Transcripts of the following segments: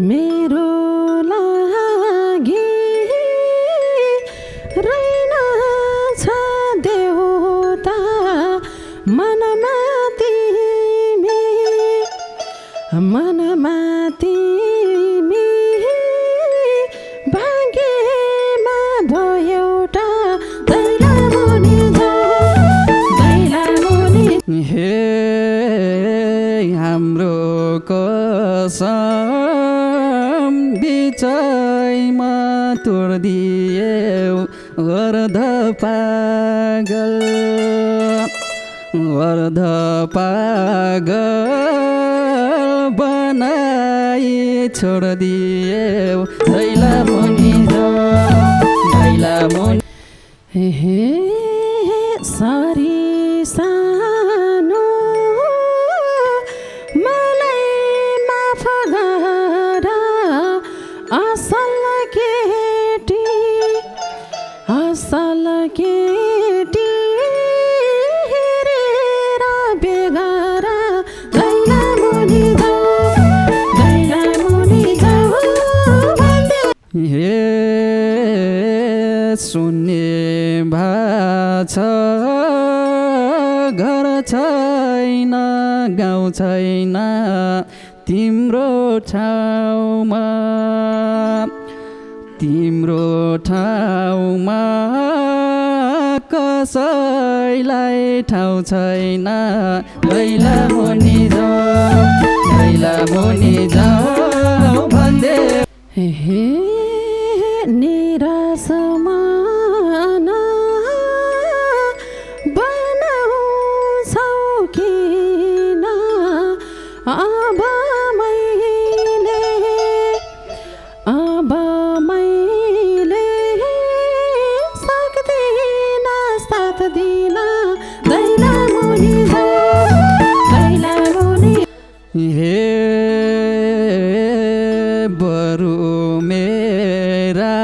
मेरो लागि रहेनछ देउता मनमा तिमी भाग्यमा भो एउटा दैला मुनि हे हाम्रो कसम बिचैमा तोड्दियौ अर्ध पागल बनाई छोड्दियौ दैला मुनि सारी सानो मलाई माफ गर असल केटी हेरेर बेगर दैला मुनि जाऊ भन्दै हे सुन्ने भाछ घर छैन गाउँ छैन तिम्रो ठाउँमा कसैलाई ठाउँ छैन दैला मुनि जाऊ भन्दै निराशमा बनाउँछौ किन अब मैले सक्दिन साथ दिन दैला मुनि हे बरु मेरा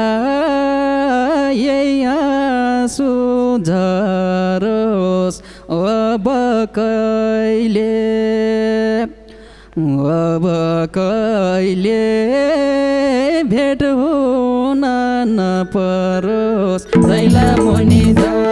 यही आँसु झरोस् अब कहिले भेट हुन नपरोस् दैला मुनि जाऊ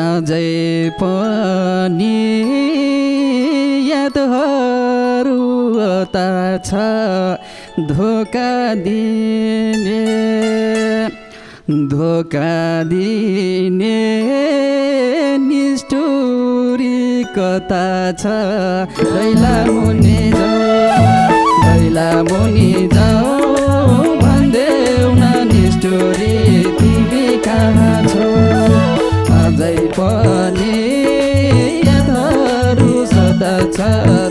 अझै पनि यादहरू अता छ धोका दिने निष्ठुरी कता छ दैला मुनि जाऊ भन्देऊ न निष्ठुरी तिमी कहाँ छौ अझै पनि यादहरू सदा छ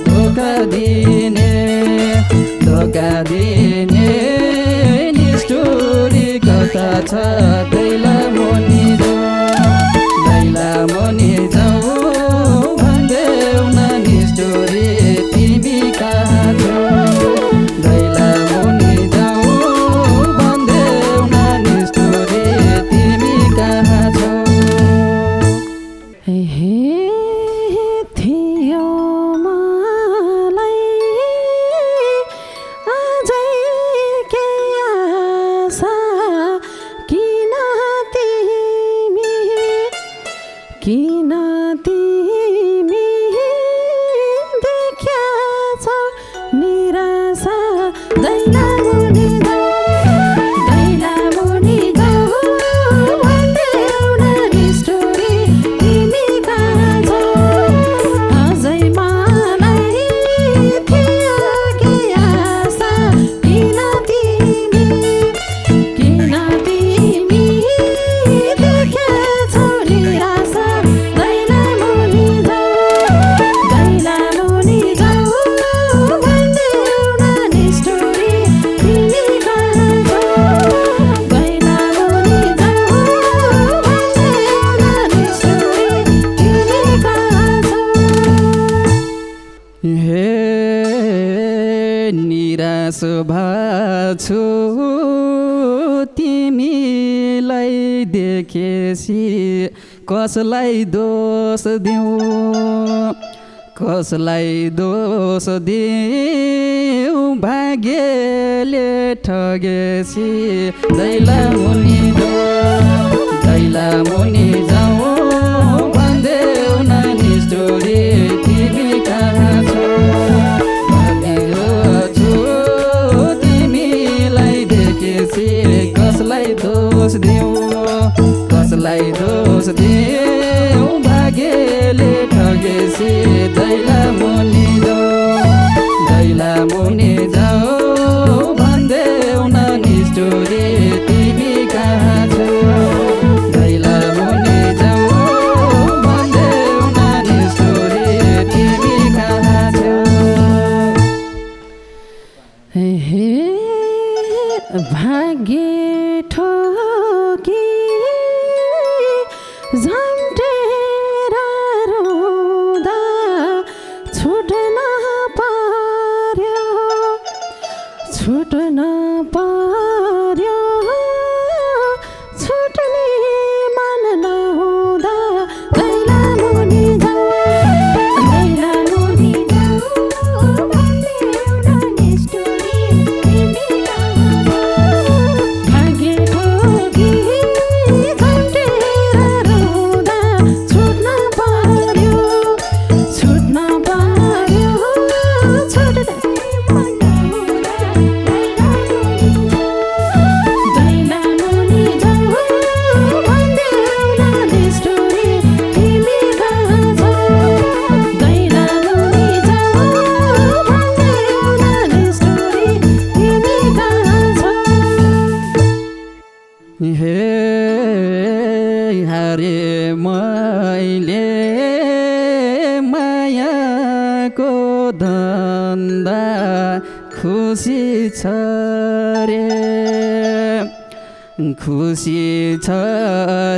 धोका दिने निष्ठुरी कता छ दैला मुनि जाऊ भन्देऊ न निष्ठुरी तिमी कहाँ छौ दैला मुनि जाऊ भन्देऊ न निष्ठुरी तिमी कहाँ छौ थियो मलाई अझै के आशा किन तिमी देख्या छौ निराशा दैला मुनि जाऊ भन्देऊ न निष्ठुरी तिमी कहाँ त्यसो भाछु तिमीलाई देखेसी कसलाई दोष दिउँ कसलाई दोष दिउँ भाग्यले ठगेसी दैला मुनि जाउँ भन्देऊ न निष्ठुरी तिमी कहाँ छौ छु तिमीलाई देखेसी कसलाई दोष दिउँ भाग्यले ठगेसी दैला मुनि जाऊ भन्देऊ न निष्ठुरी तिमी कहाँ छौ दैला मुनि जाऊ भन्देऊ न निष्ठुरी तिमी कहाँ छौ हे भाग्य ठोकी झम्टेर रुँदा छुट्न पर्यो छुट्ने मन नहुँदा दैला मुनि जाऊ भन्देऊ न निष्ठुरी तिमी कहाँ छौ भाग्य ठोकी झम्टेर रुँदा छुट्न पर्यो छुट्ने मन नहुँदा दैला मुनि जाऊ भन्देऊ न निष्ठुरी तिमी कहाँ छौ दैला मुनि जाऊ भन्देऊ न निष्ठुरी तिमी कहाँ छौ हे हारे मैले मायाको धन्दा खुसी छ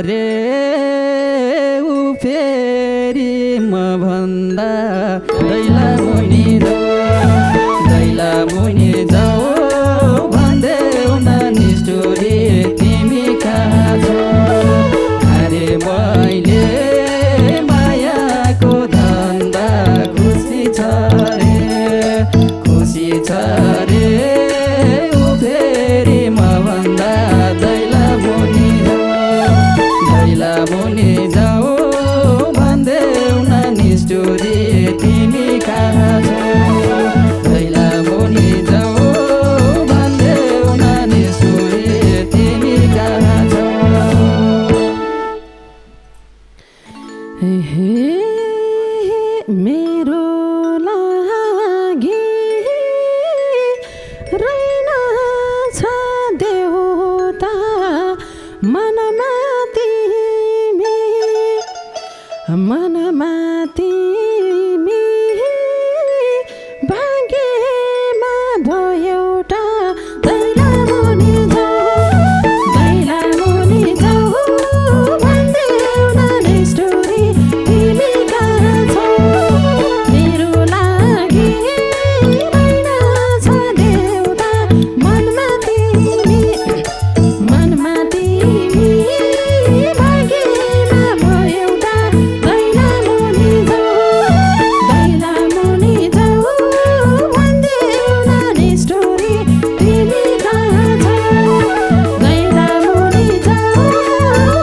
रे ऊ फेरि म भन्दा दैला मुनि जाऊ भन्देऊ न निष्ठुरी तिमी कहाँ छौ अरे मैले मायाको धन्दा खुसी छ रे ऊ फेरि म भन्दा दैला मुनि जाऊ भन्देऊ न निष्ठुरी तिमी कहाँ छौ दैला मुनि जाऊ भन्देऊ न निष्ठुरी तिमी कहाँ छौ हे मेरो लागि रहेन छ देउता मनमा तिमी भाग्यमा भयो एउटा दैला मुनि जाऊ भन्देऊ न निष्ठुरी तिमी कहाँ छौ मेरो लागि रहेन छ देउता मनमा तिमी भाग्यमा भयो एउटा दैला मुनि जाऊ भन्देऊ न निष्ठुरी तिमी कहाँ छौ दैला मुनि जाऊ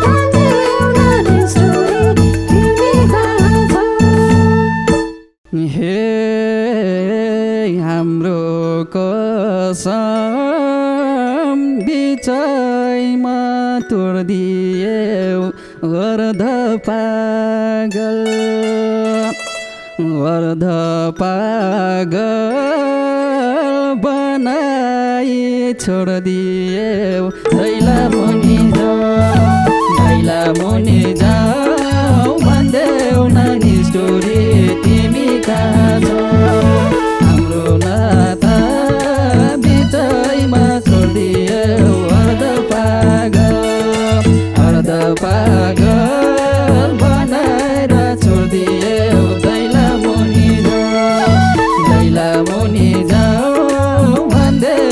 भन्देऊ न निष्ठुरी तिमी कहाँ छौ हे हाम्रो कसम बिचैमा तोड्दियौ अर्ध पागल बनाई छोड्दियौ दैला मुनि जाऊ भन्देऊ न निष्ठुरी तिमी कहाँ छौ हाम्रो नाता बिचैमा छोड्दियौ अर्ध पागल बनाएर छोड्दियौ दैला मुनि जाऊ भन्देऊ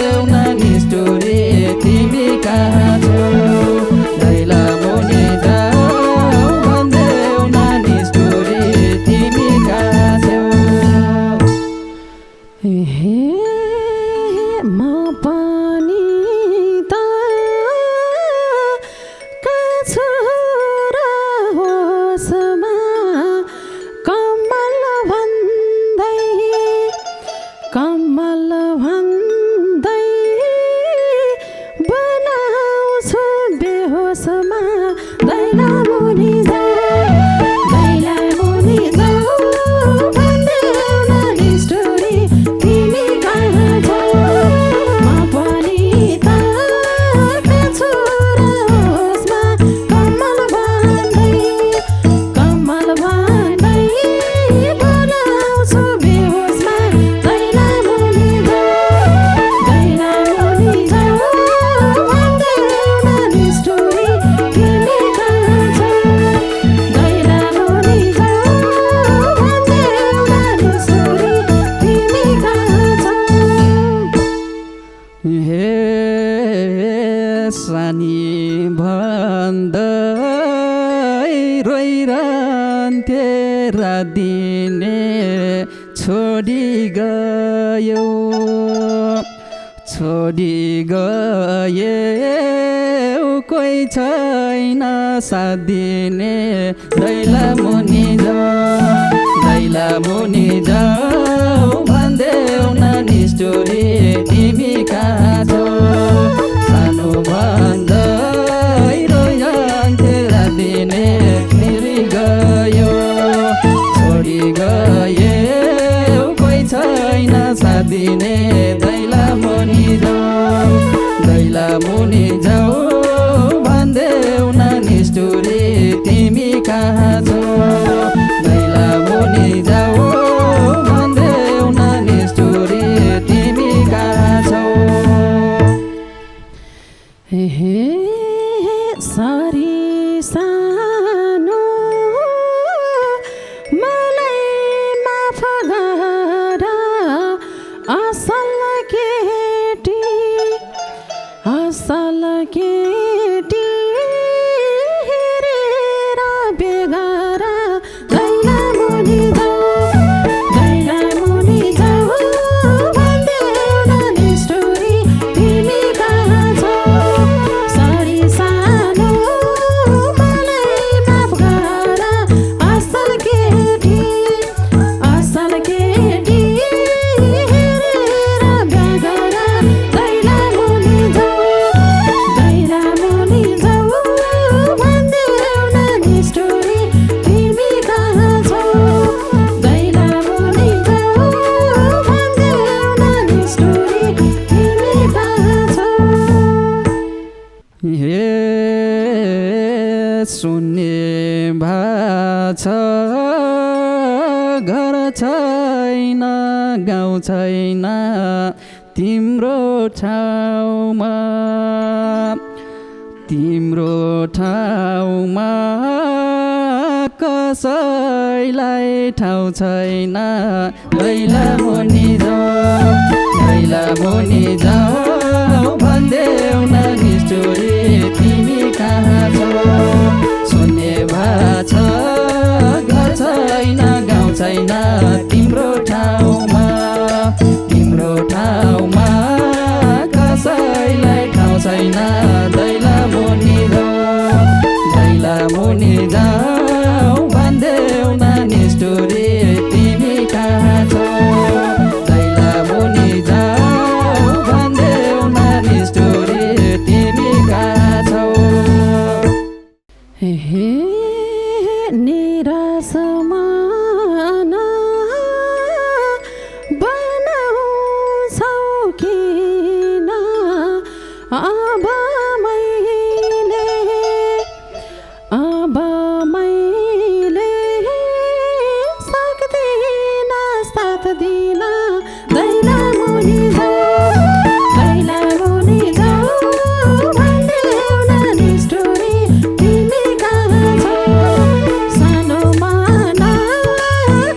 तेरा दिने छोडी गयो कोही छैन साथ दिने दैला मुनि जाऊ भन्देऊ न निष्ठुरी तिमी कहाँ छौ सानो भन्दै रोइन्थे रात दिने फेरि गयो छोडी गए कोही छैन साथ दिने दैला मुनि जाऊ भन्देऊ न निष्ठुरी तिमी कहाँ छौ दैला मुनि जाऊ भन्देऊ न निष्ठुरी तिमी कहाँ छौ हे सारी सानो मलाई माफ गर असल केटी हेरेर बेगर दैला मुनि जाऊ भन्देऊ न निष्ठुरी तिमी कहाँ छौ सारी सानो मलाई माफ गर असल केटी हेरेर बेगर दैला मुनि जाऊ भन्देऊ न निष्ठुरी तिमी कहाँ छौ दैला मुनि जाऊ भन्देऊ न निष्ठुरी तिमी कहाँ छौ हे सुन्ने भाछ घर छैन गाउँ छैन तिम्रो ठाउँमा कसैलाई ठाउँ छैन दैला मुनि जाऊ भन्देऊ न निष्ठुरी तिमी कहाँ छौ सुन्ने भाछ घर छैन गाउँ छैन तिम्रो ठाउँमा कसैलाई ठाउँ छैन दैला मुनि जाऊ भन्देऊ न निष्ठुरी तिमी कहाँ छौ दैला मुनि जाऊ भन्देऊ न निष्ठुरी तिमी कहाँ छौ हे निराश मन बनाउँछौ किन अब मैले सक्दिन साथ दिन दैला मुनि जाऊ भन्देऊ न निष्ठुरी तिमी कहाँ छौ सानो मन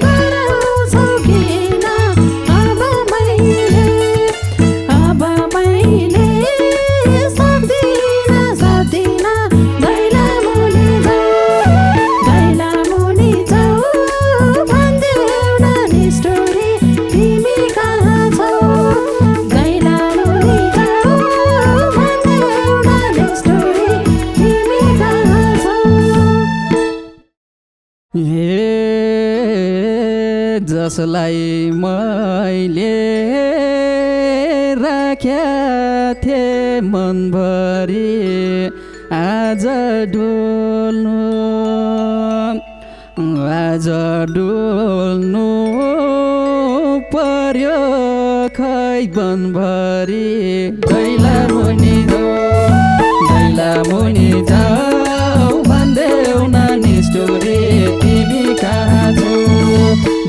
गराउँछौ किन अब मैले सक्दिन साथ दिन दैला मुनि जाऊ भन्देऊ न निष्ठुरी तिमी कहाँ छौ दैला मुनि जाऊ भन्देऊ न निष्ठुरी तिमी कहाँ छौ हे जसलाई मैले राख्या थिएँ मनभरि आज डुल्नु पर्यो खै बनभरि दैला मुनि जाऊ भन्देऊ न निष्ठुरी तिमी कहाँ छौ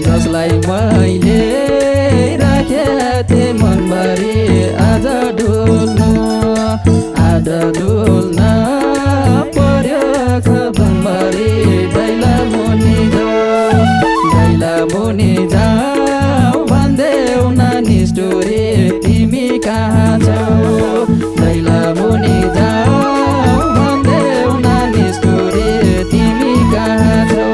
जसलाई मैले राखेका थिएँ मनभरि आज डुल्नु पर्यो खबनभरि दैला मुनि जाऊ भन्देऊ न निष्ठुरी तिमी कहाँ छौ दैला मुनि जाऊ भन्देऊ न निष्ठुरी तिमी कहाँ छौ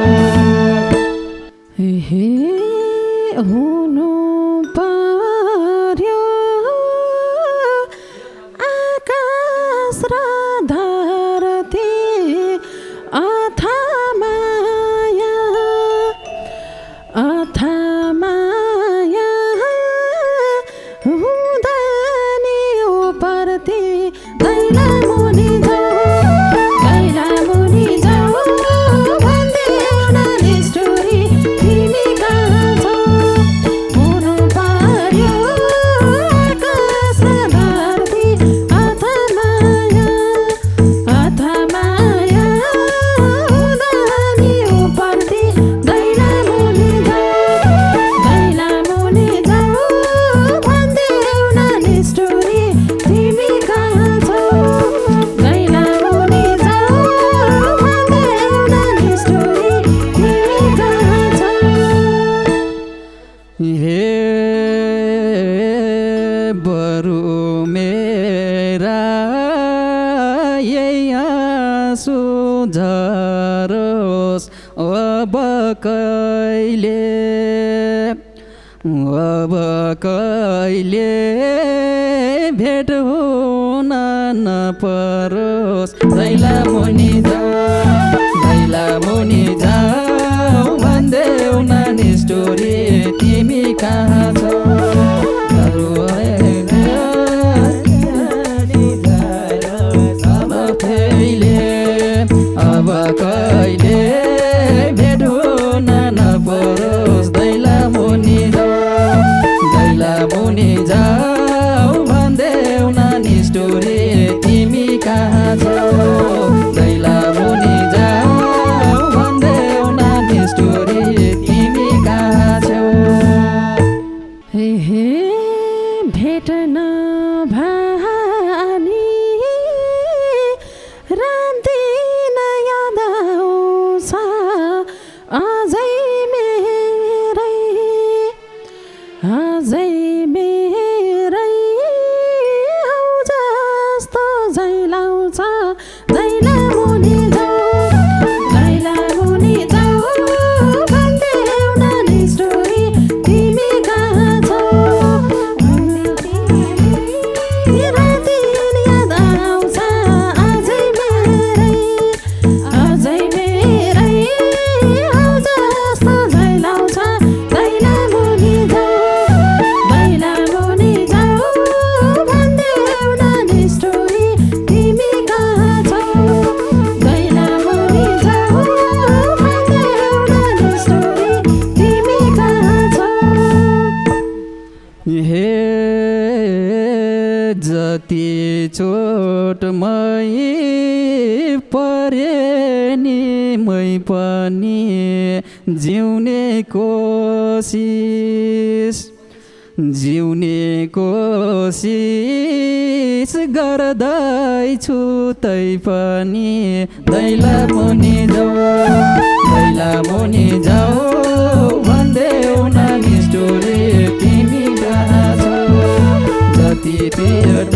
अब कहिले भेट हुन नपरोस् दैला मुनि जाऊ भन्देऊ नानी स्टोरी तिमी कहाँ छौ अब कहिले भेट हुन नपरोस् दैला मुनि जाऊ भन्देऊ नानी स्टोरी तिमी कहाँ छौ दैला मुनि जाऊ भन्देऊ नानी स्टोरी तिमी कहाँ छौ हे भेट नभनी रान्दिन याद आउँछ अझै मेरै हौ जस्तो झै लाउँछ दैला मुनि जाऊ भन्देऊ नानी स्टोरी तिमी कहाँ छौ रातिन याद आउँछ अझै मेरै हौ जस्तो झै लाउँछ दैला मुनि जाऊ भन्देऊ नानी स्टोरी तिमी कहाँ छौ दैला मुनि जाऊ भन्देऊ नानी स्टोरी तिमी कहाँ छौ हे जति चोट मै परे नि मै पनि जिउने कोसिस गर्दैछु तै पनि दैला मुनि जाऊ भन्देऊ नानी स्टोरी तिमी कहाँ छौ जति चोट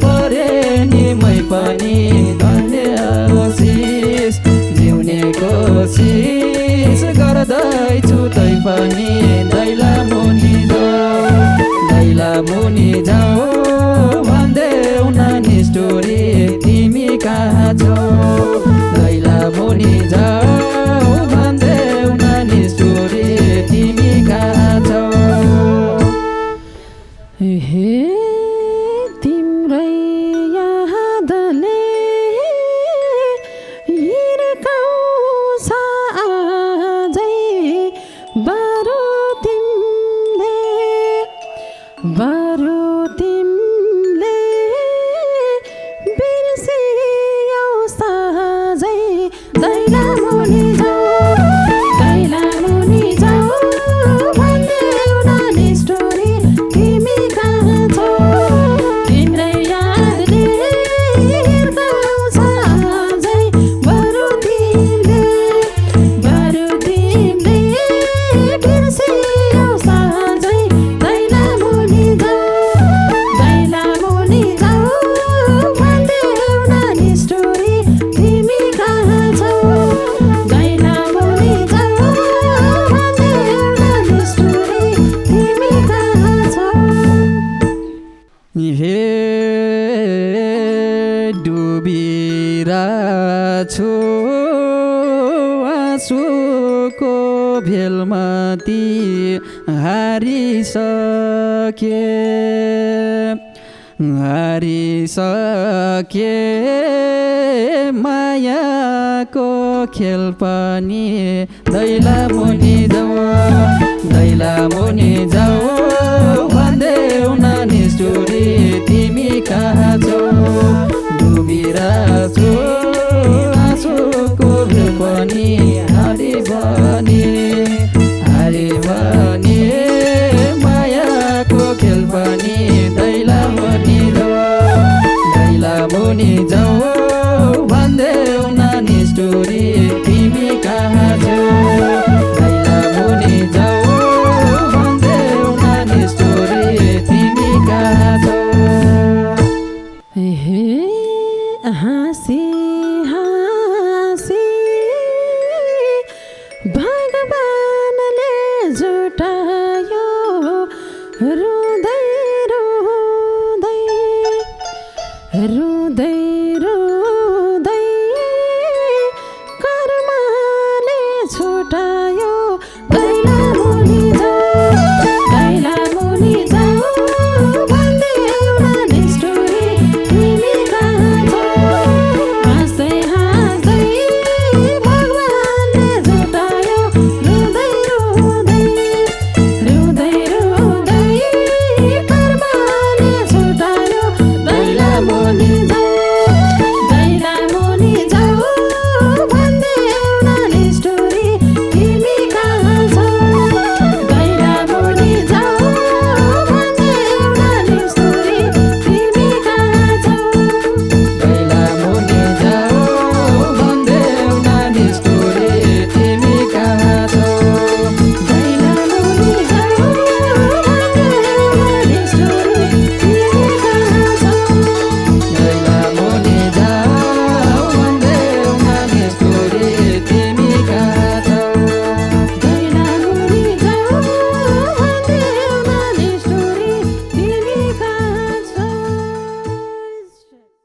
परे नि मै पनि जिउने कोसिस गर्दैछु तै पनि दैला मुनि जाऊ भन्देऊ नानी स्टोरी तिमी कहाँ छौ दैला मुनि जाऊ भन्देऊ नानी स्टोरी तिमी कहाँ छौ हे तिम्रै यादले हिर्काउँछ अझै बरु तिमीले बिर्सियौ सहजै दैला मुनि जाऊ भन्देऊ नानी स्टोरी तिमी कहाँ छौ तिम्रै यादले हिर्काउँछ अझै बरु तिमीले बिर्सियौ सहजै दैला मुनि जाऊ भन्देऊ नानी स्टोरी तिमी कहाँ छौ दैला मुनि जाऊ भन्देऊ नानी स्टोरी तिमी कहाँ छौ हे डुबिरहेछु आँसुको भेलमा ती हारिसके मायाको खेल पनि दैला मुनि जाऊ भन्देऊ नानी स्टोरी तिमी कहाँ छौ डुबिरहेछु आँसुको भेल पनि